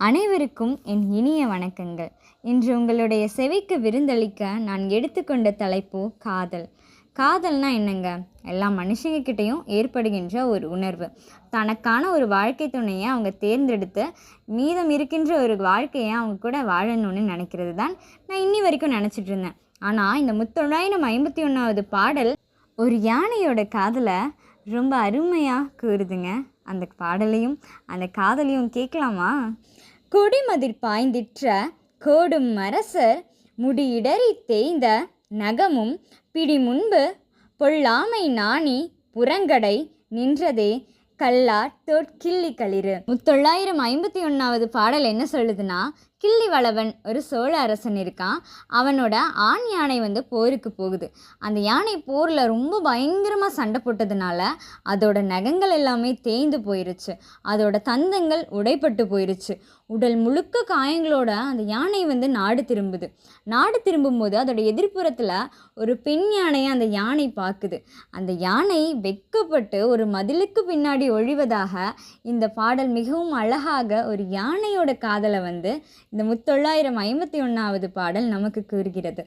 அனைவருக்கும் என் இனிய வணக்கங்கள். இன்று உங்களுடைய செவிக்கு விருந்தளிக்க நான் எடுத்துக்கொண்ட தலைப்பு காதல். காதல்னா என்னங்க? எல்லா மனுஷங்கக்கிட்டேயும் ஏற்படுகின்ற ஒரு உணர்வு. தனக்கான ஒரு வாழ்க்கை துணையை அவங்க தேர்ந்தெடுத்து மீதம் இருக்கின்ற ஒரு வாழ்க்கையை அவங்க கூட வாழணும்னு நினைக்கிறது தான் நான் இன்னி வரைக்கும் நினச்சிட்டு இருந்தேன். ஆனால் இந்த 1951வது பாடல் ஒரு யானையோட காதலை ரொம்ப அருமையாக கூறுதுங்க. அந்த பாடலையும் அந்த காதலையும் கேட்கலாமா? கொடிமதிர் பாய்ந்திற்ற கோடும் அரசர் முடியிடறி தேய்ந்த நகமும் பிடி முன்பு பொல்லாமை நாணி புறங்கடை நின்றதே கல்லார் கிள்ளி களிறு. 1951வது பாடல் என்ன சொல்லுதுன்னா, கிள்ளி வளவன் ஒரு சோழ அரசன் இருக்கான். அவனோட ஆண் யானை போருக்கு போகுது. அந்த யானை போரில் ரொம்ப பயங்கரமாக சண்டை போட்டதுனால அதோட நகங்கள் எல்லாமே தேய்ந்து போயிருச்சு. அதோட தந்தங்கள் உடைப்பட்டு போயிருச்சு. உடல் முழுக்க காயங்களோட அந்த யானை நாடு திரும்புது. நாடு திரும்பும்போது அதோட எதிர்ப்புறத்தில் ஒரு பெண் யானையை அந்த யானை பார்க்குது. அந்த யானை வெட்கப்பட்டு ஒரு மதிலுக்கு பின்னாடி ஒழிவதாக இந்த பாடல் மிகவும் அழகாக ஒரு யானையோட காதலை இந்த 1951வது பாடல் நமக்கு கூறுகிறது.